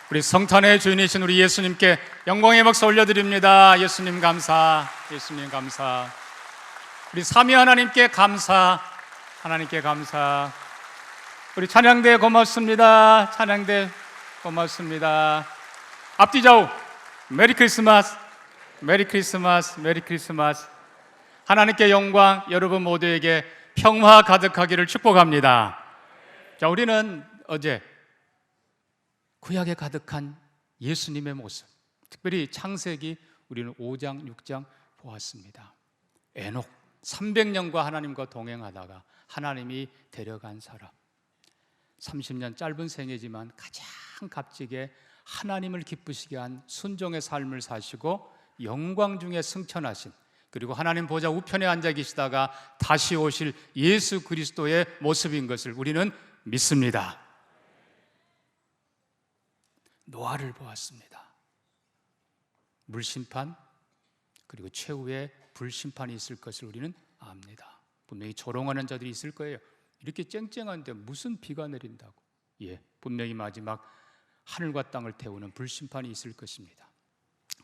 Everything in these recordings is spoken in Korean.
우리 성탄의 주인이신 우리 예수님께 영광의 박수 올려드립니다. 예수님 감사, 예수님 감사. 우리 삼위 하나님께 감사, 하나님께 감사. 우리 찬양대 고맙습니다. 찬양대 고맙습니다. 앞뒤 좌우 메리 크리스마스, 메리 크리스마스, 메리 크리스마스. 하나님께 영광, 여러분 모두에게 평화 가득하기를 축복합니다. 자, 우리는 어제 구약에 가득한 예수님의 모습, 특별히 창세기 우리는 5장, 6장 보았습니다. 에녹 300년과 하나님과 동행하다가 하나님이 데려간 사람, 30년 짧은 생애지만 가장 값지게 하나님을 기쁘시게 한 순종의 삶을 사시고 영광 중에 승천하신, 그리고 하나님 보좌 우편에 앉아 계시다가 다시 오실 예수 그리스도의 모습인 것을 우리는 믿습니다. 노아를 보았습니다. 물심판, 그리고 최후의 불심판이 있을 것을 우리는 압니다. 분명히 조롱하는 자들이 있을 거예요. 이렇게 쨍쨍한데 무슨 비가 내린다고. 분명히 마지막 하늘과 땅을 태우는 불심판이 있을 것입니다.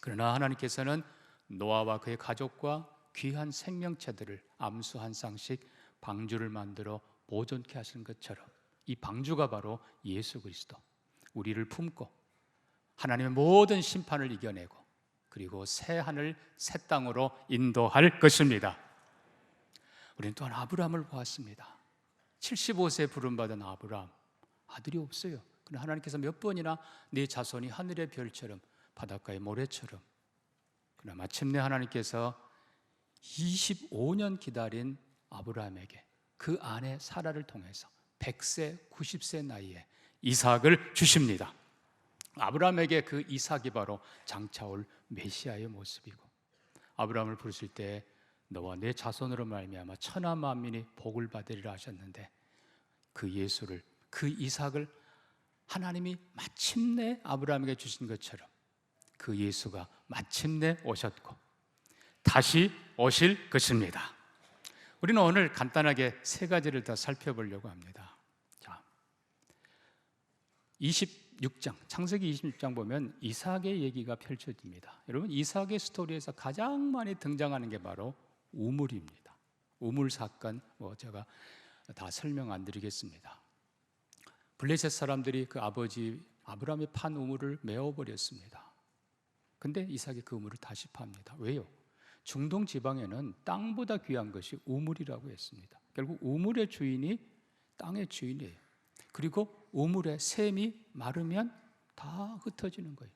그러나 하나님께서는 노아와 그의 가족과 귀한 생명체들을 암수 한 쌍씩 방주를 만들어 보존케 하신 것처럼 이 방주가 바로 예수 그리스도, 우리를 품고 하나님의 모든 심판을 이겨내고 그리고 새 하늘 새 땅으로 인도할 것입니다. 우리는 또한 아브라함을 보았습니다. 75세 부름받은 아브라함, 아들이 없어요. 그러나 하나님께서 몇 번이나 네 자손이 하늘의 별처럼 바닷가의 모래처럼, 그러나 마침내 하나님께서 25년 기다린 아브라함에게 그 아내 사라를 통해서 100세, 90세 나이에 이삭을 주십니다. 아브라함에게 그 이삭이 바로 장차 올 메시아의 모습이고, 아브라함을 부르실 때 너와 내 자손으로 말미암아 천하 만민이 복을 받으리라 하셨는데, 그 예수를, 그 이삭을 하나님이 마침내 아브라함에게 주신 것처럼 그 예수가 마침내 오셨고 다시 오실 것입니다. 우리는 오늘 간단하게 세 가지를 더 살펴보려고 합니다. 자, 26장, 창세기 26장 보면 이삭의 얘기가 펼쳐집니다. 여러분, 이삭의 스토리에서 가장 많이 등장하는 게 바로 우물입니다. 우물 사건, 제가 다 설명 안 드리겠습니다. 블레셋 사람들이 그 아버지 아브라함이 판 우물을 메워버렸습니다. 근데 이삭이 그 우물을 다시 팝니다. 왜요? 중동 지방에는 땅보다 귀한 것이 우물이라고 했습니다. 결국 우물의 주인이 땅의 주인이에요. 그리고 우물에 샘이 마르면 다 흩어지는 거예요.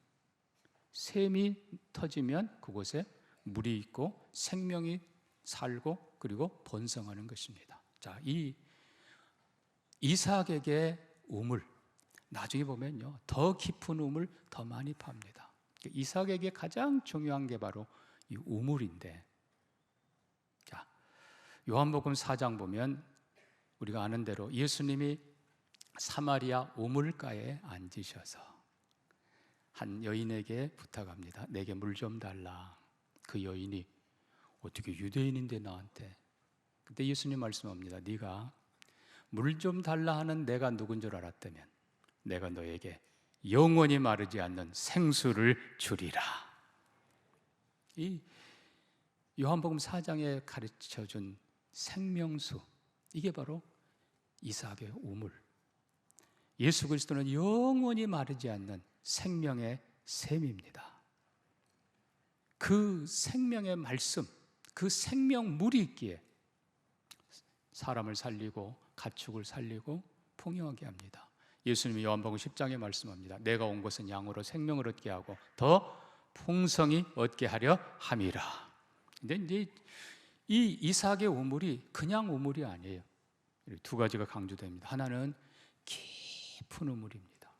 샘이 터지면 그곳에 물이 있고 생명이 살고 그리고 번성하는 것입니다. 자, 이 이삭에게 우물, 나중에 보면요, 더 깊은 우물 더 많이 팝니다. 이삭에게 가장 중요한 게 바로 이 우물인데, 자, 요한복음 4장 보면 우리가 아는 대로 예수님이 사마리아 우물가에 앉으셔서 한 여인에게 부탁합니다. 내게 물 좀 달라. 그 여인이 어떻게 유대인인데 나한테. 그때 예수님 말씀합니다. 네가 물 좀 달라 하는 내가 누군 줄 알았다면 내가 너에게 영원히 마르지 않는 생수를 주리라. 이 요한복음 4장에 가르쳐준 생명수, 이게 바로 이삭의 우물. 예수 그리스도는 영원히 마르지 않는 생명의 샘입니다. 그 생명의 말씀, 그 생명물이 있기에 사람을 살리고 가축을 살리고 풍요하게 합니다. 예수님이 요한복음 10장에 말씀합니다. 내가 온 것은 양으로 생명을 얻게 하고 더 풍성히 얻게 하려 함이라. 근데 이제 이 이삭의 우물이 그냥 우물이 아니에요. 두 가지가 강조됩니다. 하나는 깊은 우물입니다.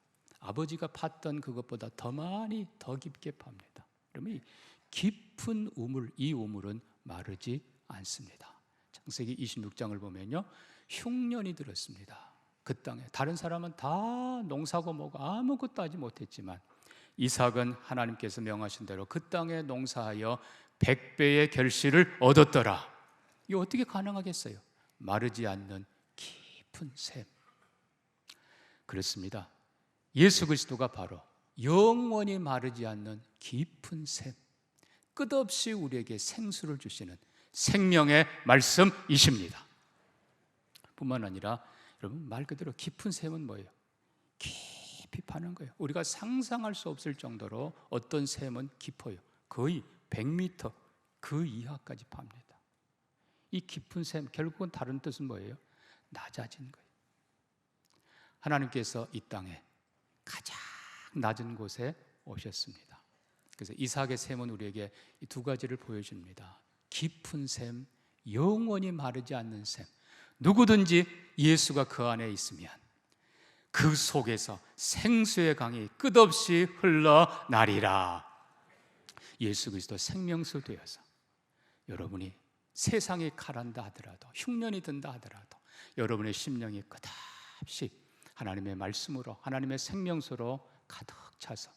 아버지가 팠던 그것보다 더 많이 더 깊게 팝니다. 그러면 이 깊은 우물, 이 우물은 마르지 않습니다. 창세기 26장을 보면요, 흉년이 들었습니다. 그 땅에 다른 사람은 다 농사고 뭐고 아무것도 하지 못했지만 이삭은 하나님께서 명하신 대로 그 땅에 농사하여 100배의 결실을 얻었더라. 이게 어떻게 가능하겠어요? 마르지 않는 깊은 샘. 그렇습니다. 예수 그리스도가 바로 영원히 마르지 않는 깊은 샘, 끝없이 우리에게 생수를 주시는 생명의 말씀이십니다. 뿐만 아니라 여러분, 말 그대로 깊은 샘은 뭐예요? 깊이 파는 거예요. 우리가 상상할 수 없을 정도로 어떤 샘은 깊어요. 거의 100m 그 이하까지 팝니다. 이 깊은 샘, 결국은 다른 뜻은 뭐예요? 낮아진 거예요. 하나님께서 이 땅에 가장 낮은 곳에 오셨습니다. 그래서 이삭의 샘은 우리에게 이 두 가지를 보여줍니다. 깊은 샘, 영원히 마르지 않는 샘. 누구든지 예수가 그 안에 있으면 그 속에서 생수의 강이 끝없이 흘러나리라. 예수 그리스도 생명수 되어서 여러분이 세상이 칼한다 하더라도, 흉년이 든다 하더라도 여러분의 심령이 끝없이 하나님의 말씀으로, 하나님의 생명수로 가득 차서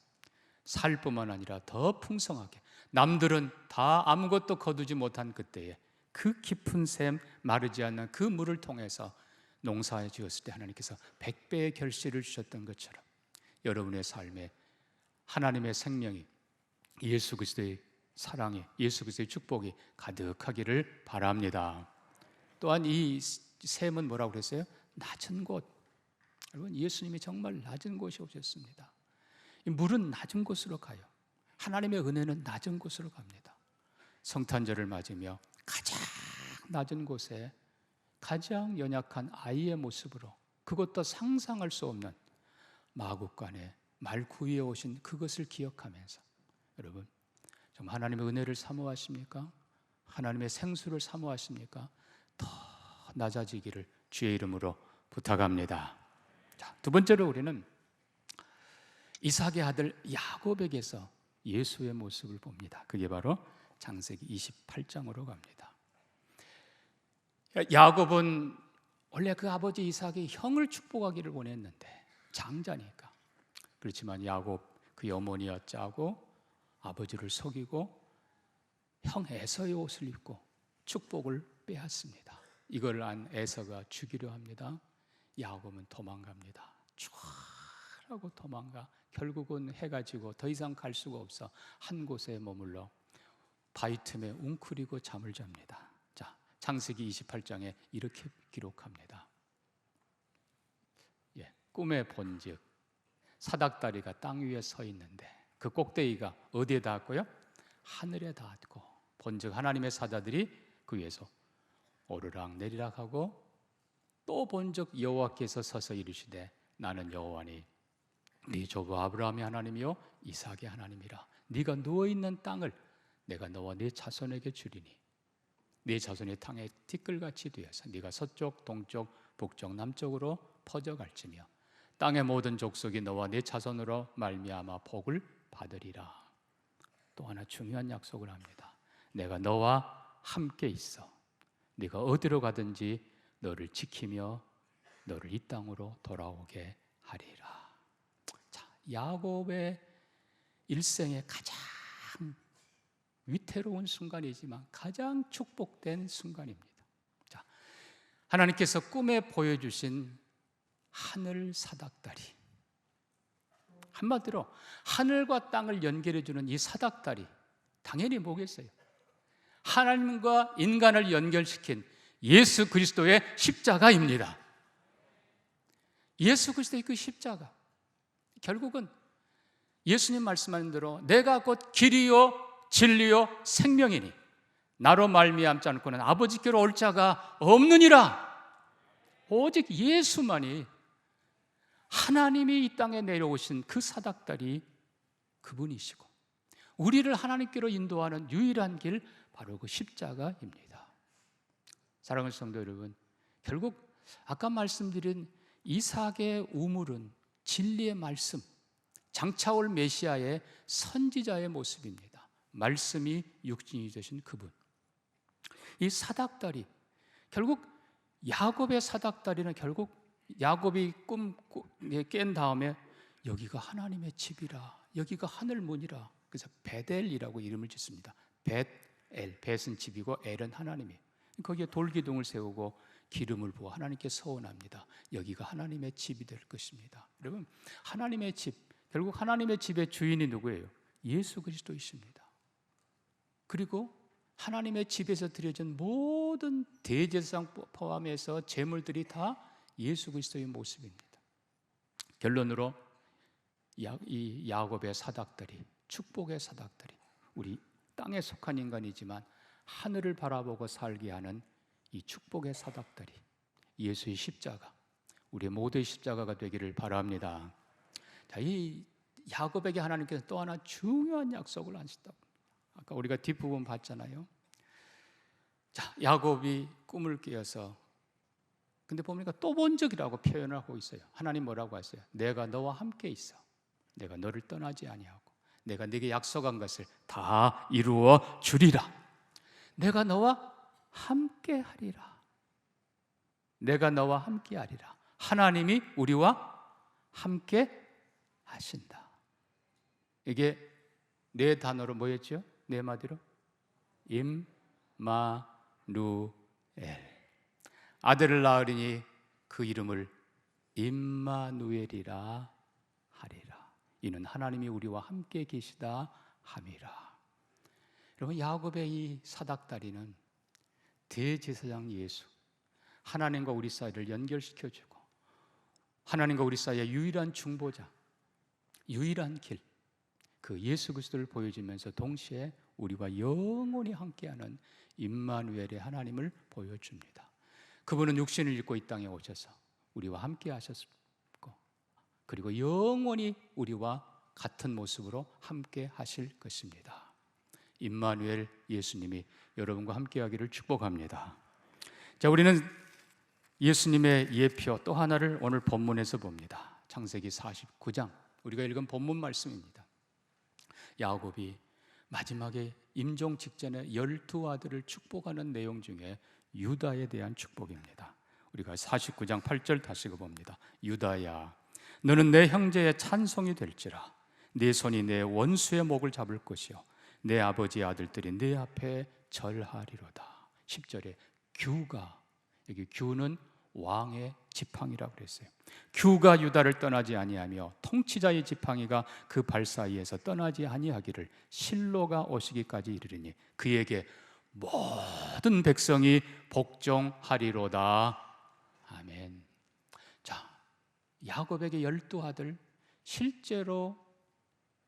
살 뿐만 아니라 더 풍성하게, 남들은 다 아무것도 거두지 못한 그때에 그 깊은 샘, 마르지 않는 그 물을 통해서 농사에 지었을 때 하나님께서 100배의 결실을 주셨던 것처럼 여러분의 삶에 하나님의 생명이, 예수 그리스도의 사랑이, 예수 그리스도의 축복이 가득하기를 바랍니다. 또한 이 샘은 뭐라고 그랬어요? 낮은 곳. 여러분, 예수님이 정말 낮은 곳에 오셨습니다. 이 물은 낮은 곳으로 가요. 하나님의 은혜는 낮은 곳으로 갑니다. 성탄절을 맞으며 가장 낮은 곳에 가장 연약한 아이의 모습으로, 그것도 상상할 수 없는 마구간에 말구이에 오신 그것을 기억하면서, 여러분 좀 하나님의 은혜를 사모하십니까? 하나님의 생수를 사모하십니까? 더 낮아지기를 주의 이름으로 부탁합니다. 자, 두 번째로 우리는 이삭의 아들 야곱에게서 예수의 모습을 봅니다. 그게 바로 창세기 28장으로 갑니다. 야곱은 원래 그 아버지 이삭이 형을 축복하기를 원했는데 장자니까. 그렇지만 야곱 그의 어머니와 짜고 아버지를 속이고 형 에서의 옷을 입고 축복을 빼앗습니다. 이걸 안 에서가 죽이려 합니다. 야곱은 도망갑니다. 촤라고 도망가 결국은 해가 지고 더 이상 갈 수가 없어 한 곳에 머물러 바위 틈에 웅크리고 잠을 잡니다. 자, 창세기 28장에 이렇게 기록합니다. 꿈에 본즉 사닥다리가 땅 위에 서 있는데 그 꼭대기가 어디에 닿았고요? 하늘에 닿았고, 본즉 하나님의 사자들이 그 위에서 오르락 내리락 하고, 또 본즉 여호와께서 서서 이르시되 나는 여호와니 네 조부 아브라함의 하나님이요 이삭의 하나님이라. 네가 누워있는 땅을 내가 너와 네 자손에게 주리니 네 자손이 땅의 티끌같이 되어서 네가 서쪽 동쪽 북쪽 남쪽으로 퍼져갈지며 땅의 모든 족속이 너와 네 자손으로 말미암아 복을 받으리라. 또 하나 중요한 약속을 합니다. 내가 너와 함께 있어 네가 어디로 가든지 너를 지키며 너를 이 땅으로 돌아오게 하리라. 자, 야곱의 일생의 가장 위태로운 순간이지만 가장 축복된 순간입니다. 자, 하나님께서 꿈에 보여주신 하늘 사닥다리, 한마디로 하늘과 땅을 연결해주는 이 사닥다리, 당연히 뭐겠어요? 하나님과 인간을 연결시킨 예수 그리스도의 십자가입니다. 예수 그리스도의 그 십자가, 결국은 예수님 말씀하신 대로 내가 곧 길이요 진리요 생명이니 나로 말미암지 않고는 아버지께로 올 자가 없느니라. 오직 예수만이, 하나님이 이 땅에 내려오신 그 사닥다리 그분이시고 우리를 하나님께로 인도하는 유일한 길, 바로 그 십자가입니다. 사랑하는 성도 여러분, 결국 아까 말씀드린 이삭의 우물은 진리의 말씀, 장차올 메시아의 선지자의 모습입니다. 말씀이 육신이 되신 그분. 이 사닥다리, 결국 야곱의 사닥다리는 결국 야곱이 깬 다음에 여기가 하나님의 집이라, 여기가 하늘문이라, 그래서 베델이라고 이름을 짓습니다. 벳엘, 벳은 집이고 엘은 하나님이에요. 거기에 돌기둥을 세우고 기름을 부어 하나님께 서원합니다. 여기가 하나님의 집이 될 것입니다. 여러분, 하나님의 집, 결국 하나님의 집의 주인이 누구예요? 예수 그리스도이십니다. 그리고 하나님의 집에서 드려진 모든 대제사장 포함해서 제물들이 다 예수 그리스도의 모습입니다. 결론으로 이 야곱의 사닥들이, 축복의 사닥들이, 우리 땅에 속한 인간이지만 하늘을 바라보고 살게 하는 이 축복의 사닥들이 예수의 십자가, 우리 모두의 십자가가 되기를 바랍니다. 자, 이 야곱에게 하나님께서 또 하나 중요한 약속을 하셨다고. 아까 우리가 뒷부분 봤잖아요. 자, 야곱이 꿈을 깨어서, 근데 보니까 또 본 적이라고 표현을 하고 있어요. 하나님 뭐라고 하세요? 내가 너와 함께 있어. 내가 너를 떠나지 아니하고 내가 네게 약속한 것을 다 이루어 주리라. 내가 너와 함께 하리라. 내가 너와 함께 하리라. 하나님이 우리와 함께 하신다. 이게 네 단어로 뭐였죠? 네 마디로 임마누엘. 아들을 낳으리니 그 이름을 임마누엘이라 하리라. 이는 하나님이 우리와 함께 계시다 함이라. 여러분, 야곱의 이 사닥다리는 대제사장 예수, 하나님과 우리 사이를 연결시켜주고 하나님과 우리 사이의 유일한 중보자, 유일한 길, 그 예수 그리스도를 보여주면서 동시에 우리와 영원히 함께하는 임마누엘의 하나님을 보여줍니다. 그분은 육신을 입고 이 땅에 오셔서 우리와 함께 하셨고, 그리고 영원히 우리와 같은 모습으로 함께 하실 것입니다. 임마누엘 예수님이 여러분과 함께 하기를 축복합니다. 자, 우리는 예수님의 예표 또 하나를 오늘 본문에서 봅니다. 창세기 49장, 우리가 읽은 본문 말씀입니다. 야곱이 마지막에 임종 직전에 12아들을 축복하는 내용 중에 유다에 대한 축복입니다. 우리가 49장 8절 다시 봅니다. 유다야, 너는 내 형제의 찬송이 될지라. 내 손이 내 원수의 목을 잡을 것이요 내 아버지의 아들들이 내 앞에 절하리로다. 10절에 규가, 여기 규는 왕의 지팡이라고 그랬어요. 규가 유다를 떠나지 아니하며 통치자의 지팡이가 그 발 사이에서 떠나지 아니하기를 실로가 오시기까지 이르리니 그에게 모든 백성이 복종하리로다. 아멘. 자, 야곱에게 12아들, 실제로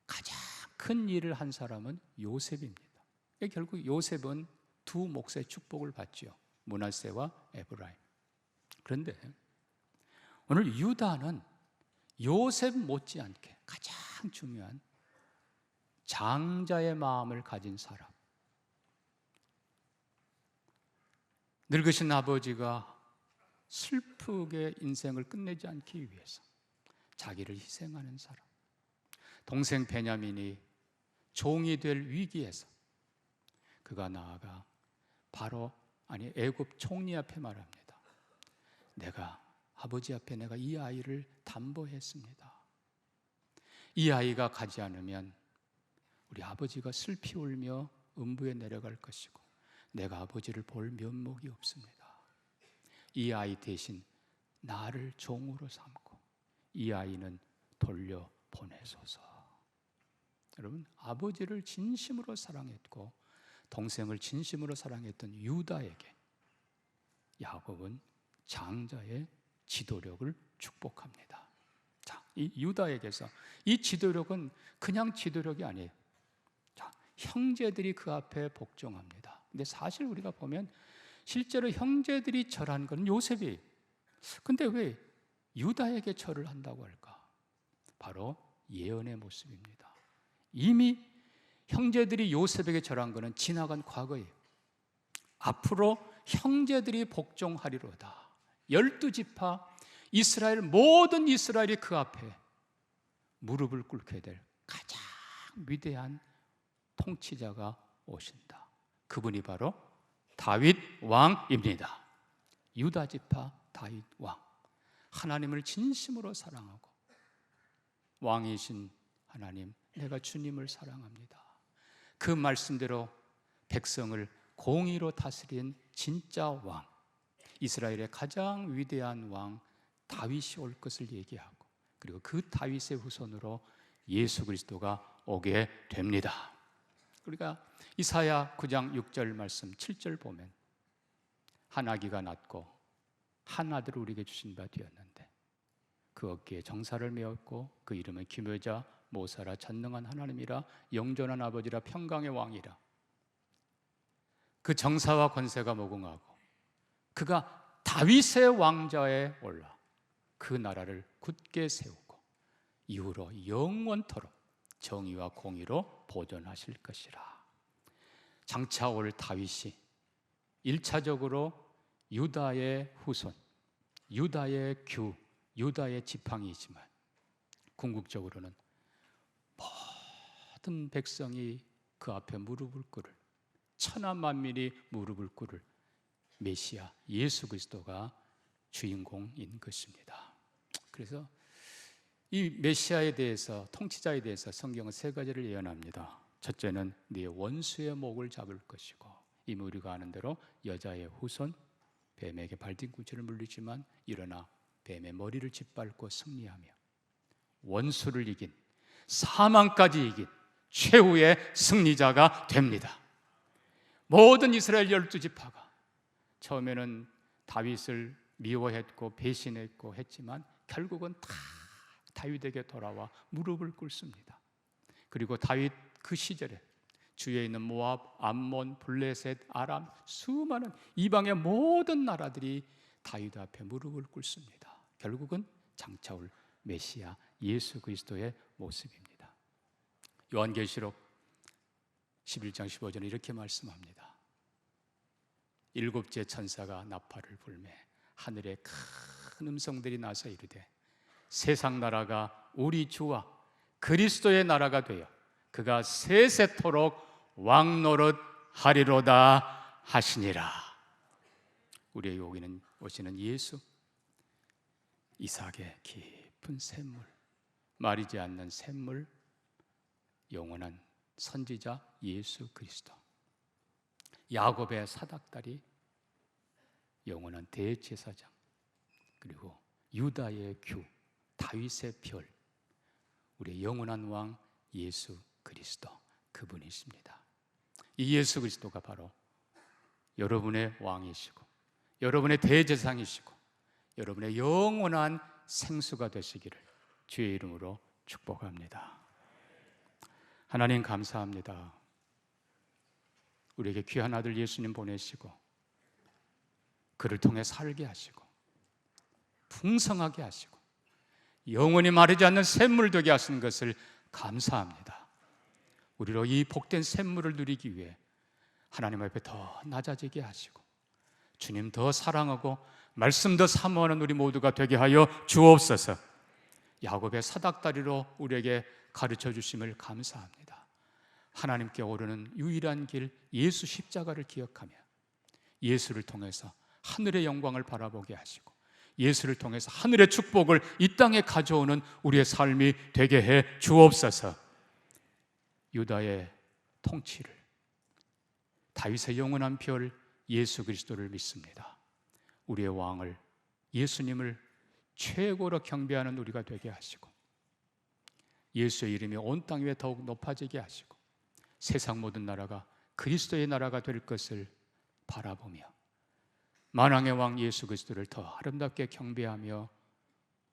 가장 큰 일을 한 사람은 요셉입니다. 결국 요셉은 두 몫의 축복을 받죠. 므낫세와 에브라임. 그런데 오늘 유다는 요셉 못지않게 가장 중요한 장자의 마음을 가진 사람. 늙으신 아버지가 슬프게 인생을 끝내지 않기 위해서 자기를 희생하는 사람. 동생 베냐민이 종이 될 위기에서 그가 나아가 애굽 총리 앞에 말합니다. 내가 아버지 앞에 내가 이 아이를 담보했습니다. 이 아이가 가지 않으면 우리 아버지가 슬피 울며 음부에 내려갈 것이고 내가 아버지를 볼 면목이 없습니다. 이 아이 대신 나를 종으로 삼고 이 아이는 돌려보내소서. 여러분, 아버지를 진심으로 사랑했고 동생을 진심으로 사랑했던 유다에게 야곱은 장자의 지도력을 축복합니다. 자, 이 유다에게서 이 지도력은 그냥 지도력이 아니에요. 자, 형제들이 그 앞에 복종합니다. 근데 사실 우리가 보면 실제로 형제들이 절한 건 요셉이에요. 근데 왜 유다에게 절을 한다고 할까? 바로 예언의 모습입니다. 이미 형제들이 요셉에게 절한 것은 지나간 과거예요. 앞으로 형제들이 복종하리로다. 12지파 이스라엘, 모든 이스라엘이 그 앞에 무릎을 꿇게 될 가장 위대한 통치자가 오신다. 그분이 바로 다윗 왕입니다. 유다지파 다윗 왕, 하나님을 진심으로 사랑하고 왕이신 하나님, 내가 주님을 사랑합니다. 그 말씀대로 백성을 공의로 다스린 진짜 왕, 이스라엘의 가장 위대한 왕 다윗이 올 것을 얘기하고, 그리고 그 다윗의 후손으로 예수 그리스도가 오게 됩니다. 우리가 이사야 9장 6절 말씀 7절 보면 한 아기가 낳고 한 아들을 우리에게 주신 바 되었는데 그 어깨에 정사를 메었고 그 이름은 기묘자 모사라 전능한 하나님이라 영존한 아버지라 평강의 왕이라. 그 정사와 권세가 무궁하고 그가 다윗의 왕좌에 올라 그 나라를 굳게 세우고 이후로 영원토록 정의와 공의로 보존하실 것이라. 장차 올 다윗이 1차적으로 유다의 후손, 유다의 규, 유다의 지팡이지만 궁극적으로는 모든 백성이 그 앞에 무릎을 꿇을, 천하 만민이 무릎을 꿇을 메시아 예수 그리스도가 주인공인 것입니다. 그래서 이 메시아에 대해서, 통치자에 대해서 성경은 세 가지를 예언합니다. 첫째는 네 원수의 목을 잡을 것이고, 이미 우리가 아는 대로 여자의 후손, 뱀에게 발뒤꿈치를 물리지만 일어나 뱀의 머리를 짓밟고 승리하며 원수를 이긴, 사망까지 이긴 최후의 승리자가 됩니다. 모든 이스라엘 12지파가 처음에는 다윗을 미워했고 배신했고 했지만 결국은 다 다윗에게 돌아와 무릎을 꿇습니다. 그리고 다윗 그 시절에 주위에 있는 모압, 암몬, 블레셋, 아람, 수많은 이방의 모든 나라들이 다윗 앞에 무릎을 꿇습니다. 결국은 장차 올 메시아 예수 그리스도의 모습입니다. 요한계시록 11장 15절에 이렇게 말씀합니다. 일곱째 천사가 나팔을 불매 하늘에 큰 음성들이 나서 이르되 세상 나라가 우리 주와 그리스도의 나라가 되어 그가 세세토록 왕노릇 하리로다 하시니라. 우리의 여기는 오시는 예수, 이삭의 깊은 샘물, 마르지 않는 샘물, 영원한 선지자 예수 그리스도, 야곱의 사닥다리, 영원한 대제사장, 그리고 유다의 규, 다윗의 별, 우리의 영원한 왕 예수 그리스도, 그분이십니다. 이 예수 그리스도가 바로 여러분의 왕이시고 여러분의 대제사장이시고 여러분의 영원한 생수가 되시기를 주의 이름으로 축복합니다. 하나님 감사합니다. 우리에게 귀한 아들 예수님 보내시고 그를 통해 살게 하시고 풍성하게 하시고 영원히 마르지 않는 샘물 되게 하시는 것을 감사합니다. 우리로 이 복된 샘물을 누리기 위해 하나님 앞에 더 낮아지게 하시고 주님 더 사랑하고 말씀 더 사모하는 우리 모두가 되게 하여 주옵소서. 야곱의 사닥다리로 우리에게 가르쳐 주심을 감사합니다. 하나님께 오르는 유일한 길 예수 십자가를 기억하며 예수를 통해서 하늘의 영광을 바라보게 하시고 예수를 통해서 하늘의 축복을 이 땅에 가져오는 우리의 삶이 되게 해 주옵소서. 유다의 통치를, 다윗의 영원한 별 예수 그리스도를 믿습니다. 우리의 왕을, 예수님을 최고로 경배하는 우리가 되게 하시고 예수의 이름이 온 땅 위에 더욱 높아지게 하시고 세상 모든 나라가 그리스도의 나라가 될 것을 바라보며 만왕의 왕 예수 그리스도를 더 아름답게 경배하며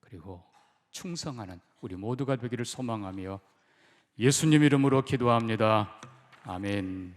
그리고 충성하는 우리 모두가 되기를 소망하며 예수님 이름으로 기도합니다. 아멘.